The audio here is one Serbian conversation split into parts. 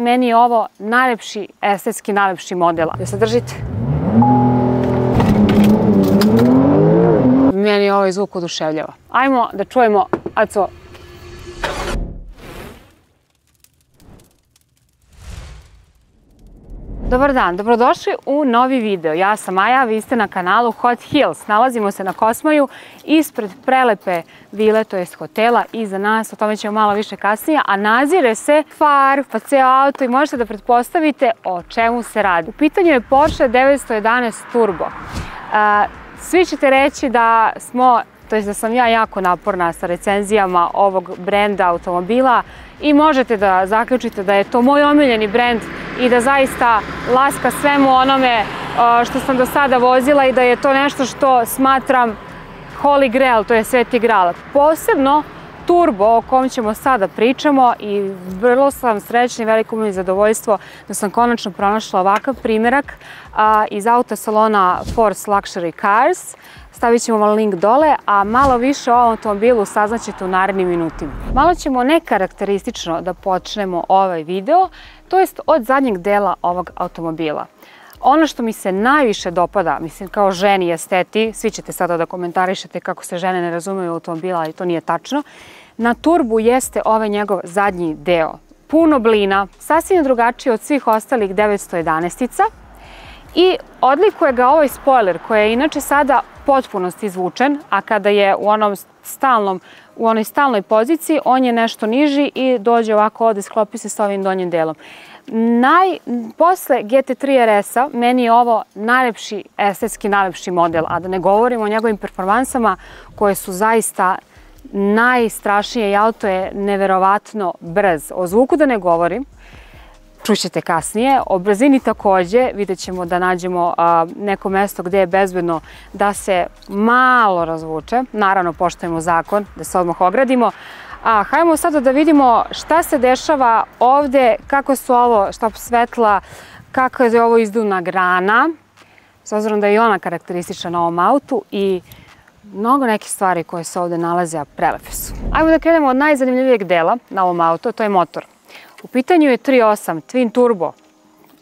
meni je ovo najlepši, estetski najlepši model. Da se držite. Meni ovaj zvuk oduševljava. Ajmo da čujemo Aco. Dobar dan, dobrodošli u novi video. Ja sam Maja, vi ste na kanalu Hot Hills. Nalazimo se na Kosmaju ispred prelepe vile, to jest hotela iza nas, o tome ćemo malo više kasnije, a nazire se far, pa ceo auto i možete da pretpostavite o čemu se radi. U pitanju je Porsche 911 Turbo. Svi ćete reći da da sam ja jako naporna sa recenzijama ovog brenda automobila i možete da zaključite da je to moj omiljeni brend i da zaista laska svemu onome što sam do sada vozila i da je to nešto što smatram Holy Grail, to je sveti gral. Posebno Turbo, o kom ćemo sada pričamo, i vrlo sam srećna i veliko mi je zadovoljstvo da sam konačno pronašla ovakav primjerak iz autosalona Force Luxury Cars. Stavit ćemo vam link dole, a malo više o ovom automobilu saznaćete u narednim minutima. Malo ćemo nekarakteristično da počnemo ovaj video, to jest od zadnjeg dela ovog automobila. Ono što mi se najviše dopada, mislim kao ženi esteti, svi ćete sada da komentarišete kako se žene ne razumeju automobila, ali to nije tačno, na Turbu jeste ovaj njegov zadnji deo. Puno blina, sasvim drugačiji od svih ostalih 911-ica i odlikuje ga ovaj spoiler koji je inače sada potpunosti izvučen, a kada je u onoj stalnoj poziciji, on je nešto niži i dođe ovako ovde, sklopi se s ovim donjim delom. Posle GT3 RS-a meni je ovo najlepši, estetski najlepši model, a da ne govorimo o njegovim performansama koje su zaista najstrašnije i auto je neverovatno brz. O zvuku da ne govorim, čućete kasnije. O brzini takođe, vidjet ćemo da nađemo neko mesto gde je bezbedno da se malo razvuče. Naravno, poštujemo zakon, da se odmah ogradimo. Hajmo sada da vidimo šta se dešava ovde, kako su ovo štap svetla, kako je ovo izduvna grana, s obzirom da je i ona karakteristična na ovom autu i mnogo nekih stvari koje se ovde nalaze, a prelepe su. Ajmo da krenemo od najzanimljivijeg dela na ovom autu, to je motor. U pitanju je 3.8 Twin Turbo,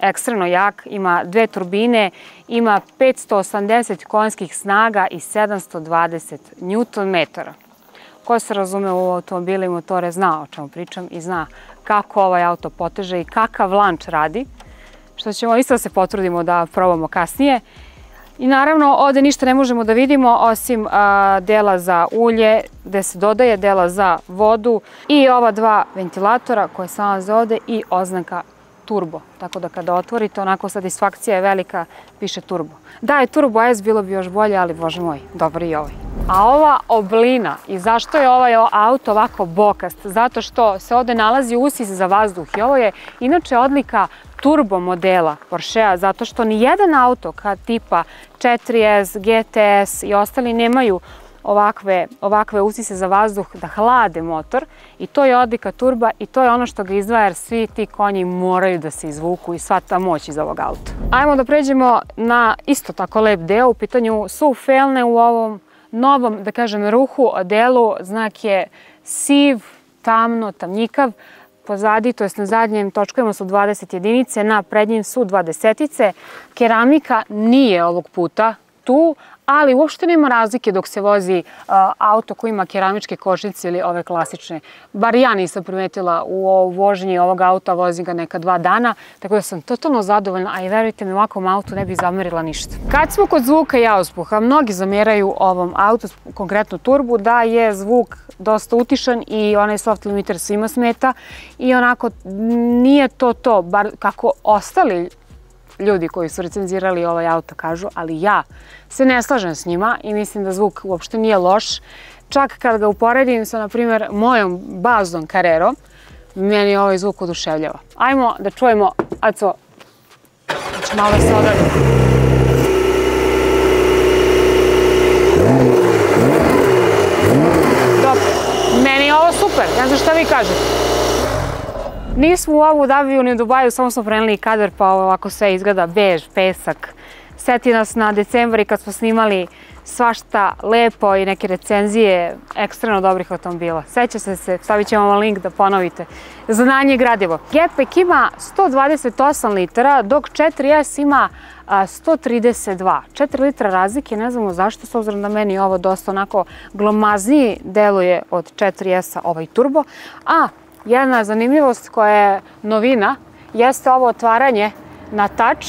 ekstremno jak, ima dve turbine, ima 580 konjskih snaga i 720 Nm. Ko se razume u automobile i motore zna o čemu pričam i zna kako ovaj auto poteže i kakav lanč radi, što ćemo isto da se potrudimo da probamo kasnije. I naravno ovde ništa ne možemo da vidimo osim dela za ulje gde se dodaje, dela za vodu i ova dva ventilatora koje se nalaze ovde i oznaka Turbo. Tako da kada otvorite, onako satisfakcija je velika, piše Turbo. Da je Turbo S bilo bi još bolje, ali bože moj, dobar i ovaj. A ova oblina i zašto je ovaj auto ovako bokast? Zato što se ovde nalazi usis za vazduh i ovo je inače odlika turbo modela Porschea, zato što ni jedan auto tipa 4S, GTS i ostali nemaju ovakve usise za vazduh da hlade motor i to je odlika turba i to je ono što ga izdvaja jer svi ti konji moraju da se izvuku i sva ta moć iz ovog auta. Ajmo da pređemo na isto tako lep deo, u pitanju su felne u ovom novom, da kažem, ruhu delu, znak je siv, tamno, tamnjikav, pozadi, to jest na zadnjem točkovima su 20 jedinice, na prednjim su 20-ice. Keramika nije ovog puta tu, ali uopšte nema razlike dok se vozi auto koji ima keramičke kočnice ili ove klasične. Bar ja nisam primetila u vožnji ovog auta, vozim ga neka 2 dana, tako da sam totalno zadovoljna, a i verujte mi, u ovakvom autu ne bih zamerila ništa. Kad smo kod zvuka i auspuha, mnogi zameraju ovom autu, konkretno Turbu, da je zvuk dosta utišan i onaj soft limiter svima smeta i onako nije to, bar kako ostali ljudi koji su recenzirali ovaj auto kažu, ali ja se ne slažem s njima i mislim da zvuk uopšte nije loš. Čak kad ga uporedim sa, na primjer, mojom baznom Carrerom, meni ovaj zvuk oduševljava. Ajmo da čujemo, Aco, znači malo se odradim. Dobro, meni je ovo super, ne znam šta vi kažete. Nismo u Abu Dhabiju ni u Dubaju, samo smo preneli kadar, pa ovako sve izgleda bež, pesak, Seti nas na decembar i kad smo snimali svašta lepo i neke recenzije ekstremno dobrih automobila. Sećate se, stavit ćemo vam link da ponovite. Znanje gradivo. Gepek ima 128 litara, dok 4S ima 132. 4 litra razlike, ne znamo zašto, s obzirom da meni ovo dosta onako glomazniji deluje od 4S-a ovaj turbo. A jedna zanimljivost koja je novina jeste ovo otvaranje na touch.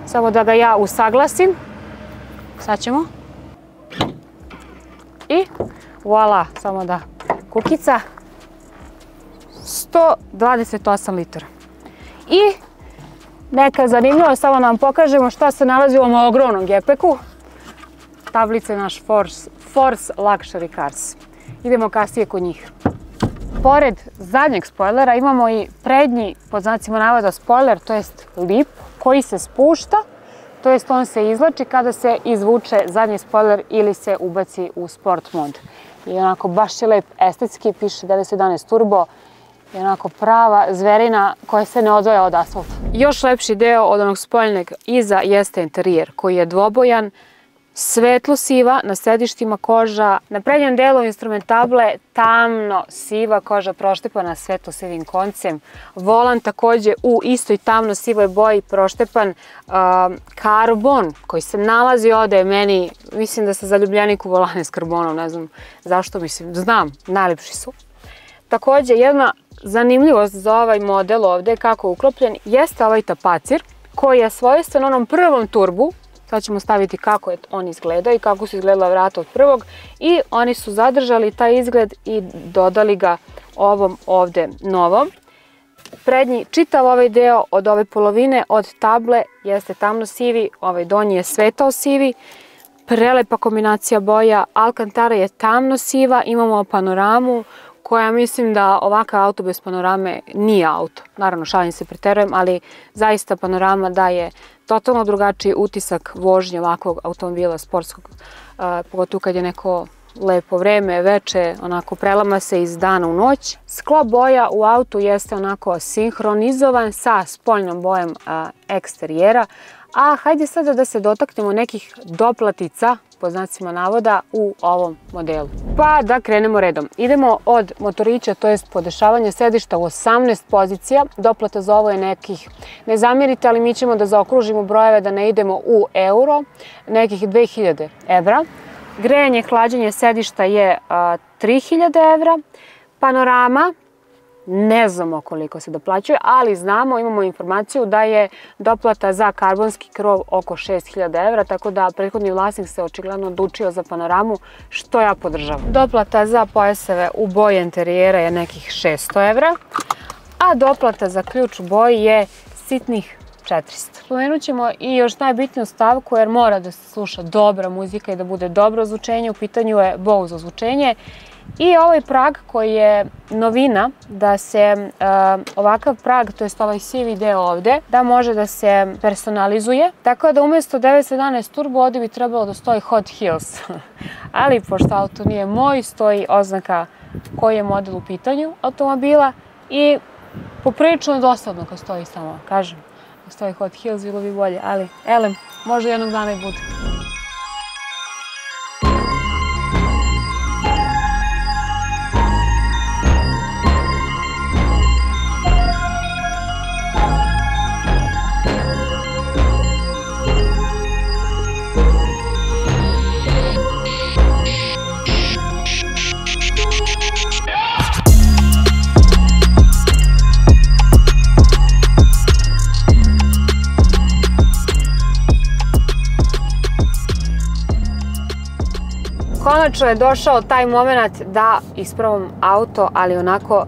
Samo da ga ja usaglasim. Sad ćemo. I voila, samo da kukica. 128 litara. I neka zanimljivost, samo da vam pokažemo šta se nalazi u ovom ogromnom gepeku. Tablica je naš Force Luxury Cars. Idemo kasnije kod njih. Pored zadnjeg spojlera imamo i prednji, pod znacima navoda, spojler, to jest lip, koji se spušta, to jest on se izvlači kada se izvuče zadnji spojler ili se ubaci u sport mod. I onako baš je lep, estetski, piše 911 turbo i onako prava zverina koja se ne odvaja od asfalta. Još lepši deo od onog spoljnjeg iza jeste interijer koji je dvobojan, svetlo siva, na sedištima koža, na prednjem delu instrumentable tamno siva koža proštepana svetlo sivim koncem, volan takođe u istoj tamno sivoj boji proštepan, karbon koji se nalazi ovde, meni, mislim da sam zaljubljenik u volane s karbonom, ne znam zašto, mislim, znam, najlepši su. Takođe, jedna zanimljivost za ovaj model ovde, kako je uklopljen, jeste ovaj tapacir koji je svojstven onom prvom turbu. Sad ćemo staviti kako je on izgledao i kako su izgledala vrata od prvog i oni su zadržali taj izgled i dodali ga ovom ovde novom. Prednji, čitav ovaj deo od ove polovine, od table, jeste tamno sivi, ovaj donji je svetao sivi, prelepa kombinacija boja, Alcantara je tamno siva, imamo panoramu koja mislim da ovakav auto bez panorame nije auto. Naravno, šalim se, preterujem, ali zaista panorama daje totalno drugačiji utisak vožnje ovakvog automobila sportskog, pogotovo kad je neko lepo vreme, veče, onako prelama se iz dana u noć. Sklop boja u autu jeste onako sinhronizovan sa spoljnom bojem eksterijera, a hajde sada da se dotaknemo nekih doplatica, pod znacima navoda, u ovom modelu. Pa da krenemo redom. Idemo od motorića, to jest podešavanje sedišta u 18 pozicija. Doplata za ovo je nekih, ne zamirite, ali mi ćemo da zaokružimo brojeve da ne idemo u euro, nekih 2000 evra. Grejanje, hlađenje sedišta je 3000 evra. Panorama, ne znamo koliko se doplaćuje, ali znamo, imamo informaciju da je doplata za karbonski krov oko 6000 evra, tako da prethodni vlasnik se očigledno odlučio za panoramu, što ja podržavam. Doplata za pojaseve u boji interijera je nekih 600 evra, a doplata za ključ u boji je sitnih 400. Spomenut ćemo i još najbitniju stavku, jer mora da se sluša dobra muzika i da bude dobro ozvučenje. U pitanju je Bose ozvučenje. I ovaj prag koji je novina, da se ovakav prag, to jest ovaj sivi deo ovde, da može da se personalizuje. Tako da umjesto 911 turbo ovde bi trebalo da stoji Hot Heels. Ali pošto auto nije moj, stoji oznaka koji je model u pitanju automobila i poprilično je dosadno kad stoji samo, kažem. Kad stoji Hot Heels bilo bi bolje, ali elem, možda jednog dana i bude. Konačno je došao taj moment da ispravam auto, ali onako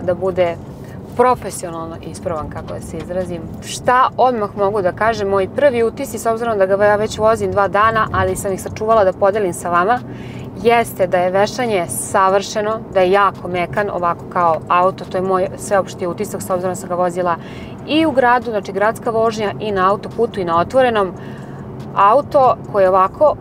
da bude profesionalno ispravan, kako da se izrazim. Šta odmah mogu da kažem, moji prvi utisci, s obzirom da ga ja već vozim 2 dana, ali sam ih sačuvala da podelim sa vama, jeste da je vešanje savršeno, da je jako mekan, ovako kao auto, to je moj sveopšti utisak, s obzirom da sam ga vozila i u gradu, znači gradska vožnja, i na autoputu i na otvorenom. auto koji je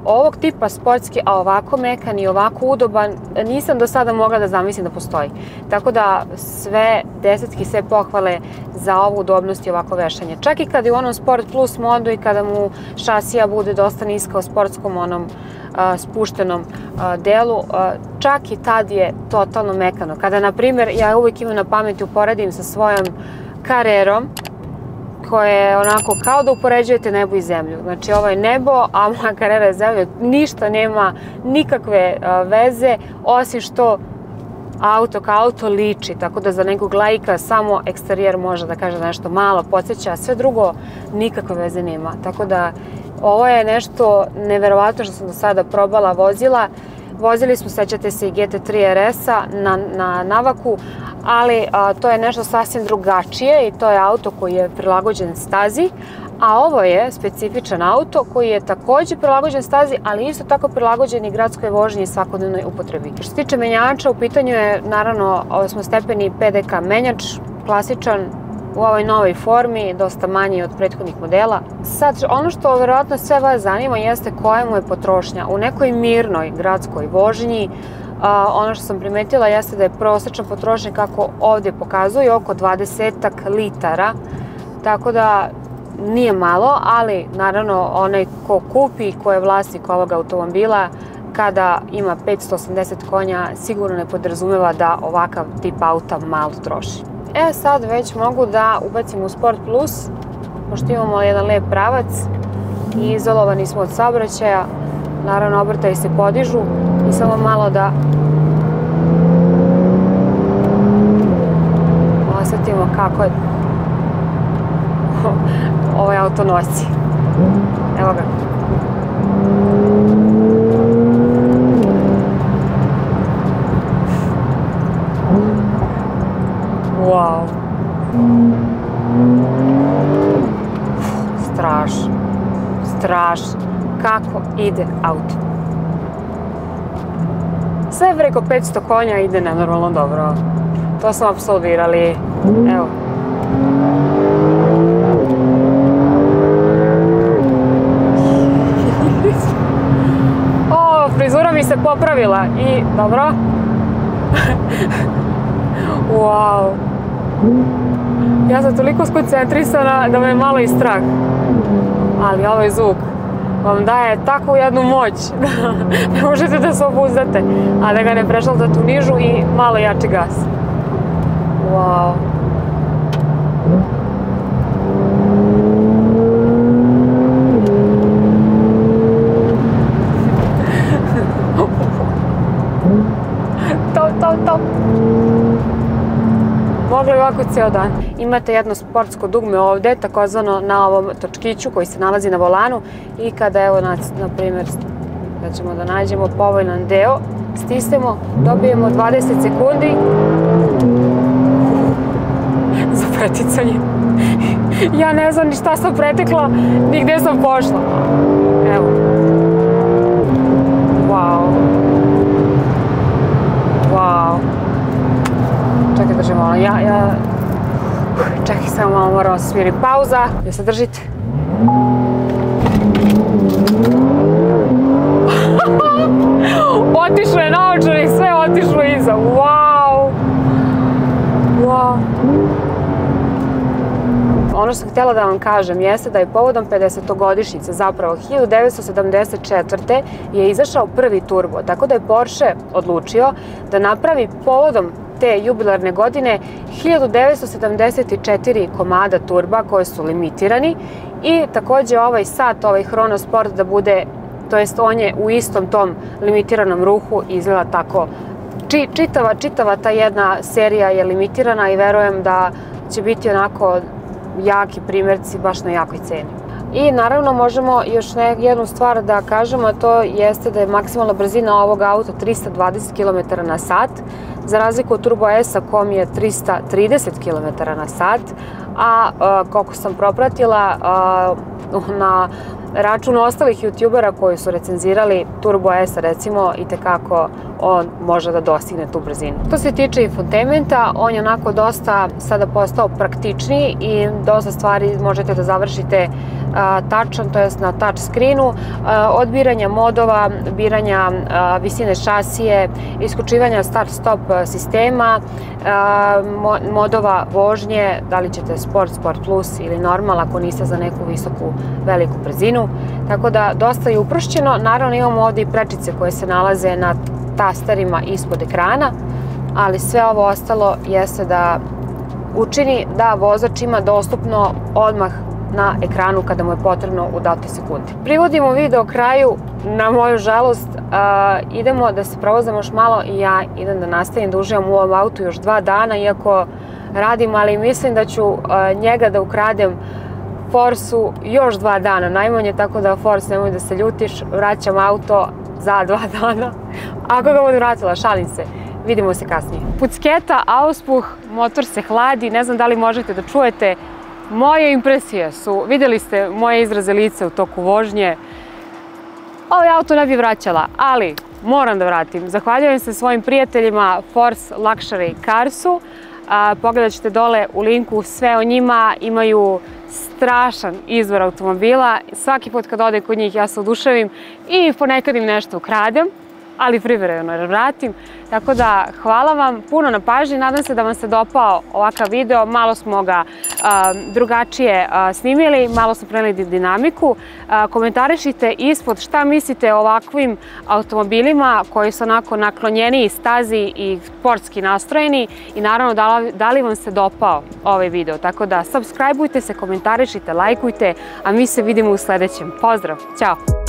ovog tipa sportski, a ovako mekan i ovako udoban, nisam do sada mogla da zamislim da postoji. Tako da sve desetki, sve pohvale za ovu udobnost i ovako vešanje. Čak i kada je u onom Sport Plus modu i kada mu šasija bude dosta niska u sportskom onom spuštenom delu, čak i tad je totalno mekano. Kada, na primjer, ja uvijek imam na pameti uporedim sa svojom Carrerom, koje je onako kao da upoređujete nebo i zemlju. Znači ovo je nebo, a moja Carrera je zemlja. Ništa nema, nikakve veze, osim što auto kao auto liči, tako da za nekog laika samo eksterijer može da kaže nešto malo podsjeća, a sve drugo nikakve veze nema. Tako da ovo je nešto neverovatno što sam do sada probala vozila. Vozili smo, sećate se, i GT3 RS-a na navaku, ali to je nešto sasvim drugačije i to je auto koji je prilagođen stazi, a ovo je specifičan auto koji je takođe prilagođen stazi, ali isto tako prilagođen i gradskoj vožnji i svakodnevnoj upotrebi. Što se tiče menjača, u pitanju je naravno 8-stepeni PDK menjač, klasičan, u ovoj novoj formi, dosta manji od prethodnih modela. Sad, ono što verovatno sve vas zanima jeste koja mu je potrošnja. U nekoj mirnoj gradskoj vožnji, ono što sam primetila jeste da je prosječna potrošnja, kako ovdje pokazuje, oko 20 litara, tako da nije malo, ali naravno onaj ko kupi i ko je vlasnik ovog automobila, kada ima 580 konja, sigurno ne podrazumeva da ovakav tip auta malo troši. Sad već mogu da ubacim u Sport Plus, pošto imamo jedan lep pravac i izolovani smo od saobraćaja. Naravno, obrtaji se podižu i samo malo da osjetimo kako je ovaj auto nosi. Evo ga. Wow. Strašno. Kako ide auto. Sve preko 500 konja ide nenormalno dobro. To smo apsolvirali. Evo. O, frizura mi se popravila i dobro. Wow. Ja sam toliko skoncentrisana da me je malo i strah. Ali ovaj zvuk vam daje takvu jednu moć da ne možete da se obuzdate, a da ga ne prešaltate u nižu i malo jači gas. Wow. Top. Moglo je ovako cijel dan. Imate jedno sportsko dugme ovde, takozvano na ovom točkiću koji se nalazi na volanu i kada, evo, na primjer, da ćemo da nađemo povoljan deo, stisnemo, dobijemo 20 sekundi za preticanje. Ja ne znam ni šta sam pretekla, ni gde sam pošla. Evo. Wow. Čekaj, držim malo. Čekaj, samo malo moram se smiriti. Pauza. Da se držite. Otišlo je naočarik, sve otišlo iza. Wow. Ono što sam htjela da vam kažem jeste da je povodom 50-godišnjice, zapravo 1974. je izašao prvi turbo, tako da je Porsche odlučio da napravi povodom te jubilarne godine 1974 komada turba koji su limitirani i takođe ovaj sat, ovaj Chronosport da bude, to jest on je u istom tom limitiranom ruhu, izgleda tako. Čitava ta jedna serija je limitirana i verujem da će biti onako jaki primjerci baš na jakoj ceni. I naravno možemo još jednu stvar da kažemo, a to jeste da je maksimalna brzina ovog auta 320 km/h, za razliku od Turbo S-a kom je 330 km/h, a koliko sam propratila na račun ostalih youtubera koji su recenzirali Turbo S, recimo, i tekako on može da dostigne tu brzinu. To se tiče infotainmenta, on je onako dosta sada postao praktičniji i dosta stvari možete da završite tačan, to jest na touch screenu, od biranja modova, biranja visine šasije, isključivanja start-stop sistema, modova vožnje, da li ćete Sport, Sport Plus ili normal ako niste za neku visoku, veliku brzinu. Tako da dosta je uprošćeno. Naravno imamo ovdje i prečice koje se nalaze na tasterima ispod ekrana, ali sve ovo ostalo jeste da učini da vozač ima dostupno odmah na ekranu kada mu je potrebno u datoj sekundi. Privodimo video kraju, na moju žalost. Idemo da se provozamo još malo i ja idem da nastavim da uživam u ovom autu još 2 dana, iako radim, ali mislim da ću njega da ukradem Forsu još 2 dana najmanje, tako da Fors, nemoj da se ljutiš, vraćam auto za 2 dana. Ako ga budem vratila, šalim se. Vidimo se kasnije. Pucketa, auspuh, motor se hladi, ne znam da li možete da čujete. Moje impresije su, vidjeli ste moje izraze lice u toku vožnje. Ovaj auto ne bi vraćala, ali moram da vratim. Zahvaljujem se svojim prijateljima Force Luxury Carsu. Pogledat ćete dole u linku sve o njima, imaju strašan izbor automobila. Svaki put kad ode kod njih ja se oduševim i ponekad im nešto ukradem, ali privremeno vratim. Tako da hvala vam puno na pažnji, nadam se da vam se dopao ovakav video, malo smo ga drugačije snimili, malo smo preneli dinamiku. Komentarišite ispod šta mislite o ovakvim automobilima koji su onako naklonjeni stazi i sportski nastrojeni i naravno da li vam se dopao ovaj video. Tako da subscribeujte se, komentarišite, lajkujte, a mi se vidimo u sljedećem. Pozdrav, ćao!